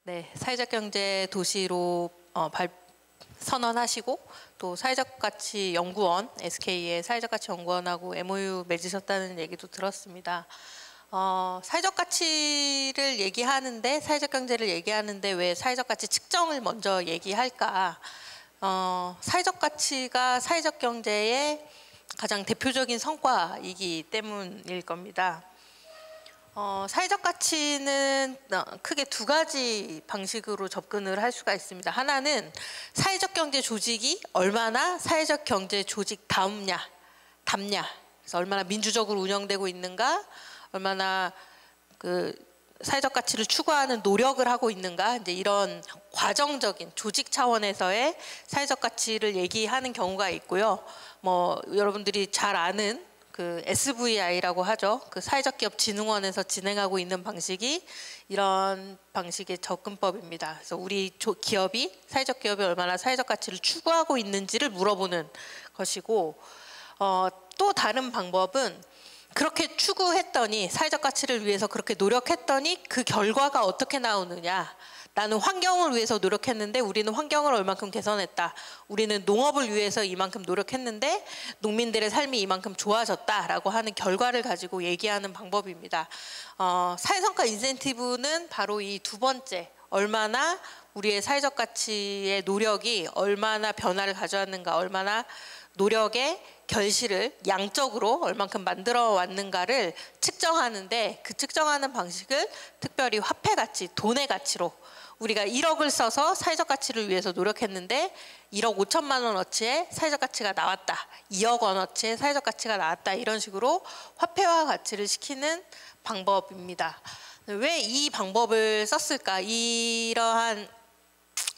네, 사회적 경제 도시로 선언하시고 또 사회적 가치 연구원, SK의 사회적 가치 연구원하고 MOU 맺으셨다는 얘기도 들었습니다. 사회적 가치를 얘기하는데, 사회적 경제를 얘기하는데 왜 사회적 가치 측정을 먼저 얘기할까? 사회적 가치가 사회적 경제의 가장 대표적인 성과이기 때문일 겁니다. 사회적 가치는 크게 두 가지 방식으로 접근을 할 수가 있습니다. 하나는 사회적 경제 조직이 얼마나 사회적 경제 조직답냐, 그래서 얼마나 민주적으로 운영되고 있는가, 얼마나 그 사회적 가치를 추구하는 노력을 하고 있는가, 이제 이런 과정적인 조직 차원에서의 사회적 가치를 얘기하는 경우가 있고요. 여러분들이 잘 아는 그 SVI라고 하죠. 그 사회적 기업 진흥원에서 진행하고 있는 방식이 이런 방식의 접근법입니다. 그래서 우리 기업이, 사회적 기업이 얼마나 사회적 가치를 추구하고 있는지를 물어보는 것이고, 또 다른 방법은 그렇게 추구했더니, 사회적 가치를 위해서 그렇게 노력했더니 그 결과가 어떻게 나오느냐. 나는 환경을 위해서 노력했는데 우리는 환경을 얼만큼 개선했다. 우리는 농업을 위해서 이만큼 노력했는데 농민들의 삶이 이만큼 좋아졌다라고 하는 결과를 가지고 얘기하는 방법입니다. 사회성과 인센티브는 바로 이 두 번째, 얼마나 우리의 사회적 가치의 노력이 얼마나 변화를 가져왔는가, 얼마나 노력의 결실을 양적으로 얼만큼 만들어 왔는가를 측정하는데, 그 측정하는 방식을 특별히 화폐 가치, 돈의 가치로, 우리가 1억을 써서 사회적 가치를 위해서 노력했는데 1억 5천만 원어치의 사회적 가치가 나왔다, 2억 원어치의 사회적 가치가 나왔다, 이런 식으로 화폐화 가치를 시키는 방법입니다. 왜 이 방법을 썼을까? 이러한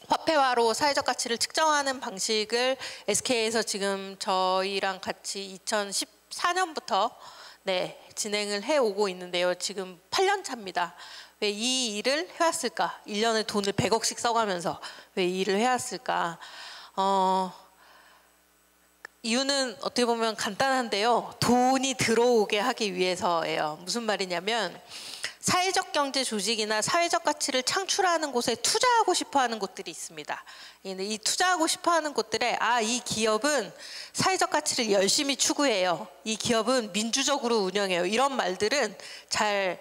화폐화로 사회적 가치를 측정하는 방식을 SK에서 지금 저희랑 같이 2014년부터 진행을 해오고 있는데요. 지금 8년 차입니다. 왜 이 일을 해왔을까? 1년에 돈을 100억씩 써가면서 왜 이 일을 해왔을까? 이유는 어떻게 보면 간단한데요. 돈이 들어오게 하기 위해서예요. 무슨 말이냐면, 사회적 경제 조직이나 사회적 가치를 창출하는 곳에 투자하고 싶어하는 곳들이 있습니다. 이 투자하고 싶어하는 곳들에 이 기업은 사회적 가치를 열심히 추구해요, 이 기업은 민주적으로 운영해요, 이런 말들은 잘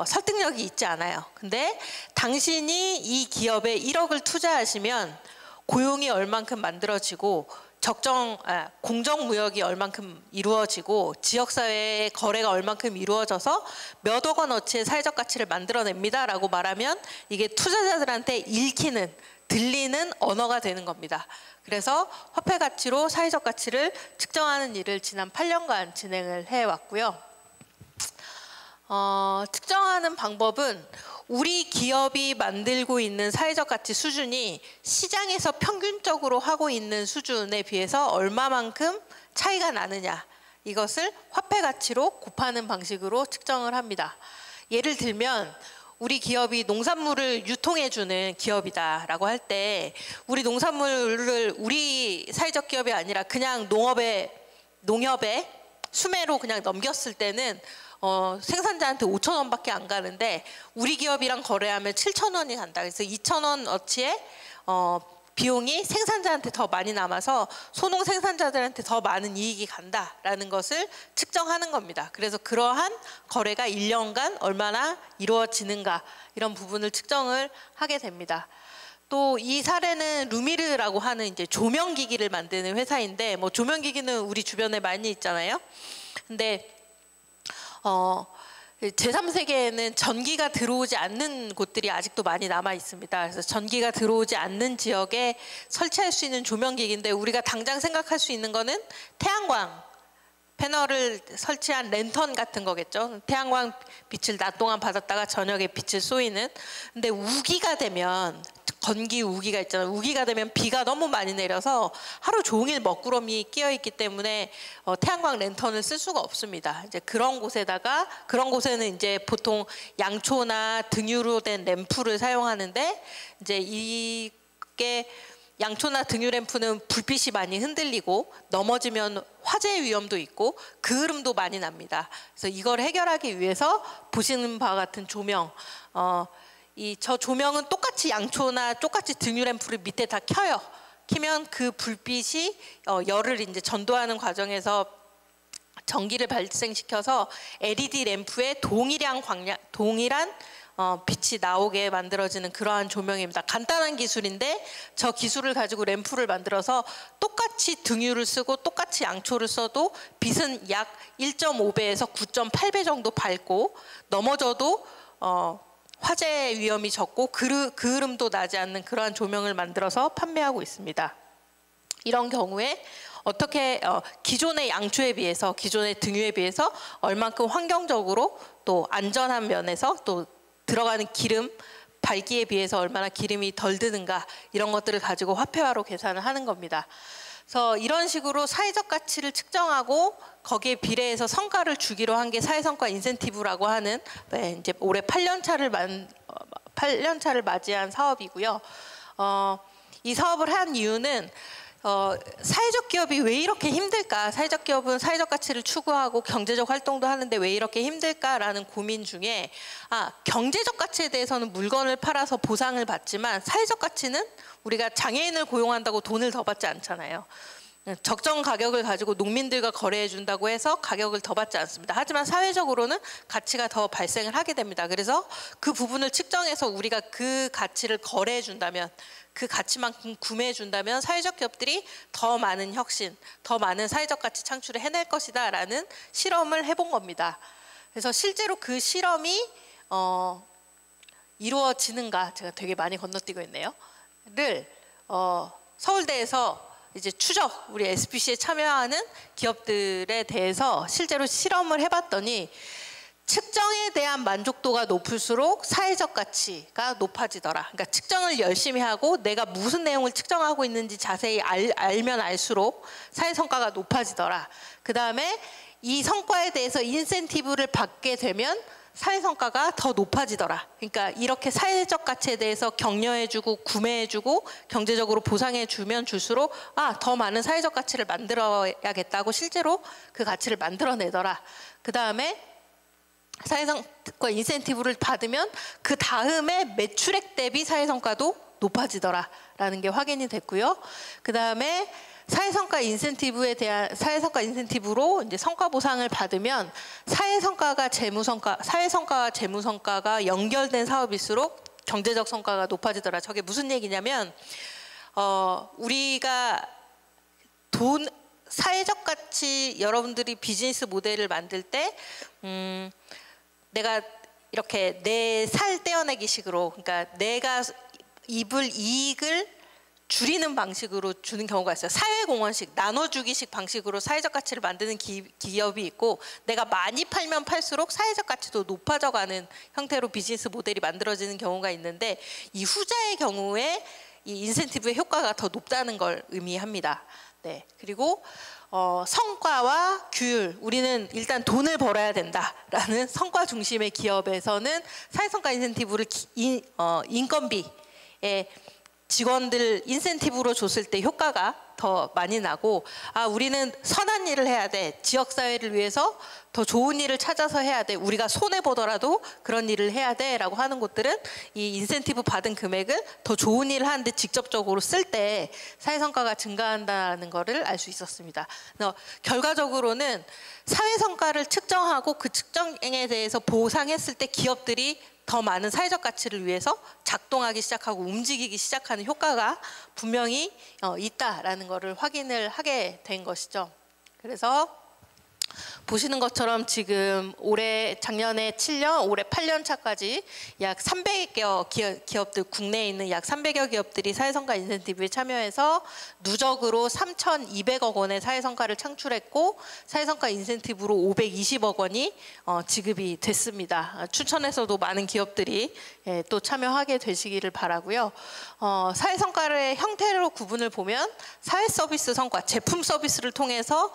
설득력이 있지 않아요. 근데 당신이 이 기업에 1억을 투자하시면 고용이 얼만큼 만들어지고 공정무역이 얼만큼 이루어지고 지역사회의 거래가 얼만큼 이루어져서 몇억 원어치의 사회적 가치를 만들어냅니다 라고 말하면 이게 투자자들한테 읽히는, 들리는 언어가 되는 겁니다. 그래서 화폐 가치로 사회적 가치를 측정하는 일을 지난 8년간 진행을 해왔고요. 측정하는 방법은 우리 기업이 만들고 있는 사회적 가치 수준이 시장에서 평균적으로 하고 있는 수준에 비해서 얼마만큼 차이가 나느냐, 이것을 화폐 가치로 곱하는 방식으로 측정을 합니다. 예를 들면 우리 기업이 농산물을 유통해주는 기업이다라고 할 때, 우리 농산물을 우리 사회적 기업이 아니라 그냥 농협에 수매로 그냥 넘겼을 때는 생산자한테 5천 원밖에 안 가는데 우리 기업이랑 거래하면 7천 원이 간다. 그래서 2천 원어치의 비용이 생산자한테 더 많이 남아서 소농 생산자들한테 더 많은 이익이 간다라는 것을 측정하는 겁니다. 그래서 그러한 거래가 1년간 얼마나 이루어지는가, 이런 부분을 측정을 하게 됩니다. 또 이 사례는 루미르라고 하는 이제 조명기기를 만드는 회사인데, 조명기기는 우리 주변에 많이 있잖아요. 근데 제3세계에는 전기가 들어오지 않는 곳들이 아직도 많이 남아 있습니다. 그래서 전기가 들어오지 않는 지역에 설치할 수 있는 조명기기인데, 우리가 당장 생각할 수 있는 거는 태양광 패널을 설치한 랜턴 같은 거겠죠. 태양광 빛을 낮 동안 받았다가 저녁에 빛을 쏘이는. 근데 우기가 되면, 건기 우기가 있잖아요. 우기가 되면 비가 너무 많이 내려서 하루 종일 먹구름이 끼어 있기 때문에 태양광 랜턴을 쓸 수가 없습니다. 이제 그런 곳에는 이제 보통 양초나 등유로 된 램프를 사용하는데, 이제 이게 양초나 등유 램프는 불빛이 많이 흔들리고 넘어지면 화재 위험도 있고 그을음도 많이 납니다. 그래서 이걸 해결하기 위해서 보시는 바와 같은 조명, 저 조명은 똑같이 양초나 똑같이 등유 램프를 밑에 다 켜요. 키면 그 불빛이 열을 이제 전도하는 과정에서 전기를 발생시켜서 LED 램프에 동일한 빛이 나오게 만들어지는 그러한 조명입니다. 간단한 기술인데 저 기술을 가지고 램프를 만들어서 똑같이 등유를 쓰고 똑같이 양초를 써도 빛은 약 1.5배에서 9.8배 정도 밝고 넘어져도 화재 위험이 적고 그을음도 나지 않는 그러한 조명을 만들어서 판매하고 있습니다. 이런 경우에 어떻게 기존의 양초에 비해서 기존의 등유에 비해서 얼만큼 환경적으로 또 안전한 면에서 또 들어가는 기름 밝기에 비해서 얼마나 기름이 덜 드는가 이런 것들을 가지고 화폐화로 계산을 하는 겁니다. 그래서 이런 식으로 사회적 가치를 측정하고 거기에 비례해서 성과를 주기로 한 게 사회성과 인센티브라고 하는 이제 올해 8년 차를 맞이한 사업이고요. 이 사업을 한 이유는 사회적 기업이 왜 이렇게 힘들까? 사회적 기업은 사회적 가치를 추구하고 경제적 활동도 하는데 왜 이렇게 힘들까라는 고민 중에 경제적 가치에 대해서는 물건을 팔아서 보상을 받지만 사회적 가치는 우리가 장애인을 고용한다고 돈을 더 받지 않잖아요. 적정 가격을 가지고 농민들과 거래해 준다고 해서 가격을 더 받지 않습니다. 하지만 사회적으로는 가치가 더 발생을 하게 됩니다. 그래서 그 부분을 측정해서 우리가 그 가치를 거래해 준다면 그 가치만큼 구매해 준다면 사회적 기업들이 더 많은 혁신, 더 많은 사회적 가치 창출을 해낼 것이다 라는 실험을 해본 겁니다. 그래서 실제로 그 실험이 이루어지는가, 제가 되게 많이 건너뛰고 있네요. 서울대에서 이제 추적, 우리 SPC에 참여하는 기업들에 대해서 실제로 실험을 해봤더니 측정에 대한 만족도가 높을수록 사회적 가치가 높아지더라. 그러니까 측정을 열심히 하고 내가 무슨 내용을 측정하고 있는지 자세히 알면 알수록 사회 성과가 높아지더라. 그 다음에 이 성과에 대해서 인센티브를 받게 되면 사회 성과가 더 높아지더라. 그러니까 이렇게 사회적 가치에 대해서 격려해주고 구매해주고 경제적으로 보상해주면 줄수록 더 많은 사회적 가치를 만들어야겠다고 실제로 그 가치를 만들어내더라. 그 다음에 사회성과 인센티브를 받으면 그 다음에 매출액 대비 사회성과도 높아지더라 라는 게 확인이 됐고요. 그 다음에 사회성과 인센티브로 이제 성과 보상을 받으면 사회성과와 재무성과가 연결된 사업일수록 경제적 성과가 높아지더라. 저게 무슨 얘기냐면 우리가 사회적 가치, 여러분들이 비즈니스 모델을 만들 때 내가 이렇게 내 살 떼어내기 식으로, 그러니까 내가 입을 이익을 줄이는 방식으로 주는 경우가 있어요. 사회공헌식, 나눠주기식 방식으로 사회적 가치를 만드는 기업이 있고, 내가 많이 팔면 팔수록 사회적 가치도 높아져가는 형태로 비즈니스 모델이 만들어지는 경우가 있는데, 이 후자의 경우에 이 인센티브의 효과가 더 높다는 걸 의미합니다. 네, 그리고 성과와 규율, 우리는 일단 돈을 벌어야 된다라는 성과 중심의 기업에서는 사회성과 인센티브를 인건비에 직원들 인센티브로 줬을 때 효과가 더 많이 나고, 우리는 선한 일을 해야 돼, 지역사회를 위해서 더 좋은 일을 찾아서 해야 돼, 우리가 손해보더라도 그런 일을 해야 돼 라고 하는 곳들은 이 인센티브 받은 금액을 더 좋은 일을 하는데 직접적으로 쓸 때 사회성과가 증가한다는 것을 알 수 있었습니다. 그래서 결과적으로는 사회성과를 측정하고 그 측정에 대해서 보상했을 때 기업들이 더 많은 사회적 가치를 위해서 작동하기 시작하고 움직이기 시작하는 효과가 분명히 있다라는 것을 확인을 하게 된 것이죠. 그래서 보시는 것처럼 지금 작년에 7년, 올해 8년 차까지 약 300여 기업들, 국내에 있는 약 300여 기업들이 사회성과 인센티브에 참여해서 누적으로 3,200억 원의 사회성과를 창출했고, 사회성과 인센티브로 520억 원이 지급이 됐습니다. 춘천에서도 많은 기업들이 또 참여하게 되시기를 바라고요. 사회성과의 형태로 구분을 보면 사회 서비스 성과, 제품 서비스를 통해서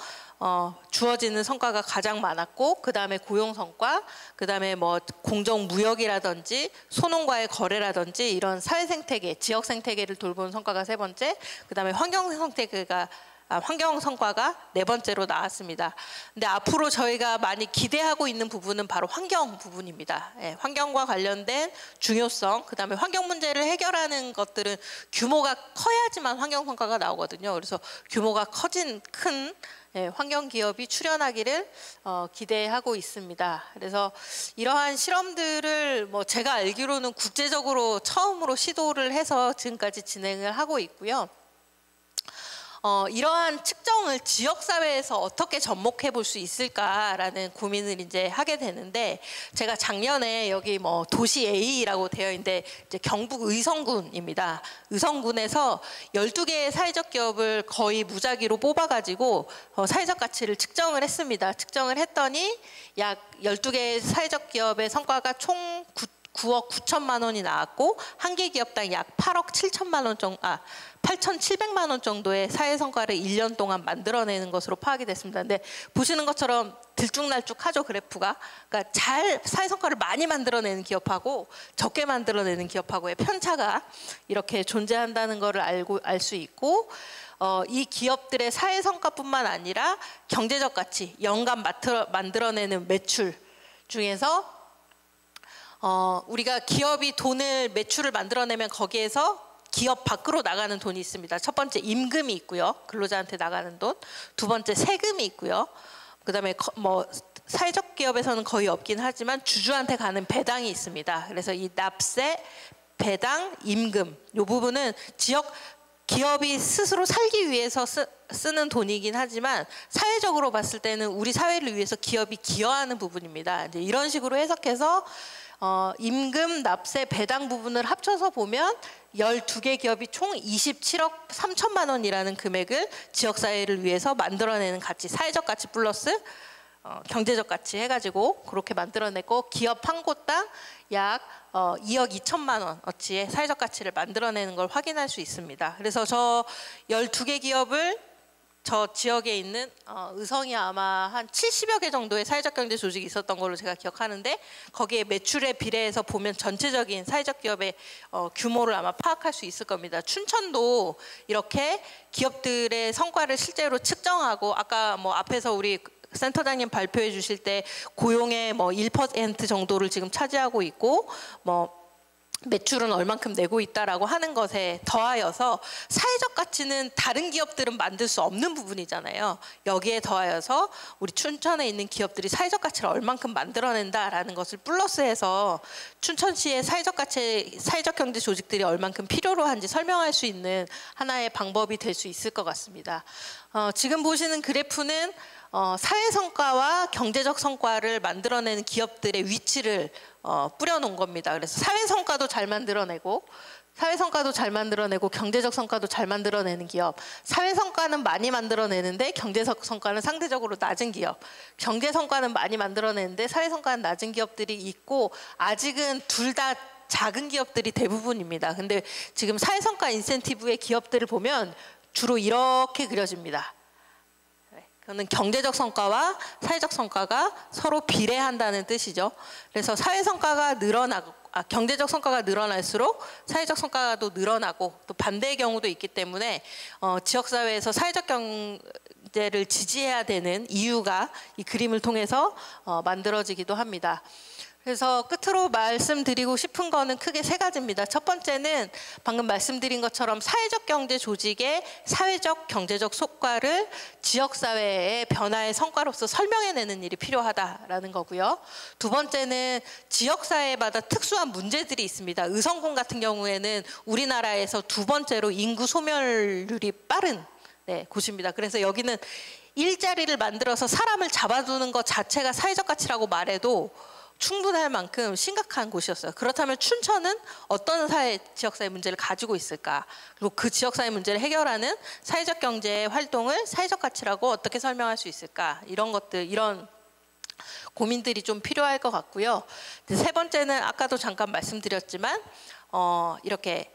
주어지는 성과가 가장 많았고, 그 다음에 고용 성과, 그 다음에 뭐 공정 무역이라든지 소농과의 거래라든지 이런 사회 생태계, 지역 생태계를 돌보는 성과가 세 번째, 그 다음에 환경 생태계가 환경 성과가 네 번째로 나왔습니다. 근데 앞으로 저희가 많이 기대하고 있는 부분은 바로 환경 부분입니다. 예, 환경과 관련된 중요성, 그다음에 환경 문제를 해결하는 것들은 규모가 커야지만 환경 성과가 나오거든요. 그래서 규모가 커진 큰 환경 기업이 출연하기를 기대하고 있습니다. 그래서 이러한 실험들을 뭐 제가 알기로는 국제적으로 처음으로 시도를 해서 지금까지 진행을 하고 있고요. 이러한 측정을 지역사회에서 어떻게 접목해 볼 수 있을까라는 고민을 이제 하게 되는데, 제가 작년에 여기 뭐 도시 A라고 되어 있는데 이제 경북 의성군입니다. 의성군에서 12개의 사회적 기업을 거의 무작위로 뽑아가지고 사회적 가치를 측정을 했습니다. 측정을 했더니 약 12개의 사회적 기업의 성과가 총 9억 9천만 원이 나왔고, 한 개 기업당 약 8억 7천만 원 정도, 8,700만 원 정도의 사회 성과를 1년 동안 만들어내는 것으로 파악이 됐습니다. 근데 보시는 것처럼 들쭉날쭉하죠, 그래프가. 그러니까 잘 사회 성과를 많이 만들어내는 기업하고 적게 만들어내는 기업하고의 편차가 이렇게 존재한다는 것을 알 수 있고, 이 기업들의 사회 성과뿐만 아니라 경제적 가치, 연간 만들어내는 매출 중에서 우리가 기업이 매출을 만들어내면 거기에서 기업 밖으로 나가는 돈이 있습니다. 첫 번째 임금이 있고요, 근로자한테 나가는 돈. 두 번째 세금이 있고요. 그다음에 뭐 사회적 기업에서는 거의 없긴 하지만 주주한테 가는 배당이 있습니다. 그래서 이 납세, 배당, 임금, 이 부분은 기업이 스스로 살기 위해서 쓰는 돈이긴 하지만 사회적으로 봤을 때는 우리 사회를 위해서 기업이 기여하는 부분입니다. 이제 이런 식으로 해석해서 임금, 납세, 배당 부분을 합쳐서 보면 12개 기업이 총 27억 3천만 원이라는 금액을 지역사회를 위해서 만들어내는 가치, 사회적 가치 플러스 경제적 가치 해가지고 그렇게 만들어내고, 기업 한 곳당 약 2억 2천만 원어치의 사회적 가치를 만들어내는 걸 확인할 수 있습니다. 그래서 저 12개 기업을 저 지역에 있는 의성이 아마 한 70여 개 정도의 사회적 경제 조직이 있었던 걸로 제가 기억하는데, 거기에 매출에 비례해서 보면 전체적인 사회적 기업의 규모를 아마 파악할 수 있을 겁니다. 춘천도 이렇게 기업들의 성과를 실제로 측정하고, 아까 뭐 앞에서 우리 센터장님 발표해 주실 때 고용의 뭐 1% 정도를 지금 차지하고 있고, 뭐 매출은 얼만큼 내고 있다라고 하는 것에 더하여서 사회적 가치는 다른 기업들은 만들 수 없는 부분이잖아요. 여기에 더하여서 우리 춘천에 있는 기업들이 사회적 가치를 얼만큼 만들어낸다라는 것을 플러스해서 춘천시의 사회적 경제 조직들이 얼만큼 필요로 한지 설명할 수 있는 하나의 방법이 될 수 있을 것 같습니다. 지금 보시는 그래프는 사회 성과와 경제적 성과를 만들어내는 기업들의 위치를 뿌려놓은 겁니다. 그래서 사회 성과도 잘 만들어내고 경제적 성과도 잘 만들어내는 기업, 사회 성과는 많이 만들어내는데 경제적 성과는 상대적으로 낮은 기업, 경제 성과는 많이 만들어내는데 사회 성과는 낮은 기업들이 있고, 아직은 둘 다 작은 기업들이 대부분입니다. 근데 지금 사회 성과 인센티브의 기업들을 보면 주로 이렇게 그려집니다. 그는 경제적 성과와 사회적 성과가 서로 비례한다는 뜻이죠. 그래서 사회 성과가 경제적 성과가 늘어날수록 사회적 성과도 늘어나고, 또 반대의 경우도 있기 때문에 지역사회에서 사회적 경제를 지지해야 되는 이유가 이 그림을 통해서 만들어지기도 합니다. 그래서 끝으로 말씀드리고 싶은 거는 크게 세 가지입니다. 첫 번째는 방금 말씀드린 것처럼 사회적 경제 조직의 사회적 경제적 성과를 지역사회의 변화의 성과로서 설명해내는 일이 필요하다라는 거고요. 두 번째는 지역사회마다 특수한 문제들이 있습니다. 의성군 같은 경우에는 우리나라에서 두 번째로 인구 소멸률이 빠른 곳입니다. 그래서 여기는 일자리를 만들어서 사람을 잡아두는 것 자체가 사회적 가치라고 말해도 충분할 만큼 심각한 곳이었어요. 그렇다면 춘천은 어떤 지역사회 문제를 가지고 있을까? 그리고 그 지역사회 문제를 해결하는 사회적 경제 활동을 사회적 가치라고 어떻게 설명할 수 있을까? 이런 고민들이 좀 필요할 것 같고요. 세 번째는 아까도 잠깐 말씀드렸지만 이렇게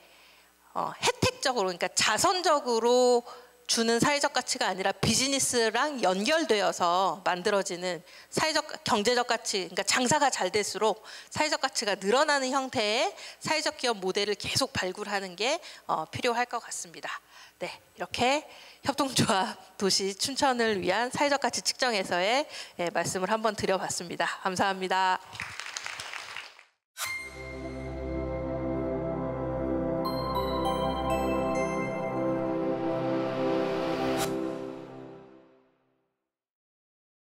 혜택적으로, 그러니까 자선적으로 주는 사회적 가치가 아니라 비즈니스랑 연결되어서 만들어지는 사회적 경제적 가치, 그러니까 장사가 잘 될수록 사회적 가치가 늘어나는 형태의 사회적 기업 모델을 계속 발굴하는 게 필요할 것 같습니다. 네, 이렇게 협동조합 도시 춘천을 위한 사회적 가치 측정에서의 말씀을 한번 드려봤습니다. 감사합니다.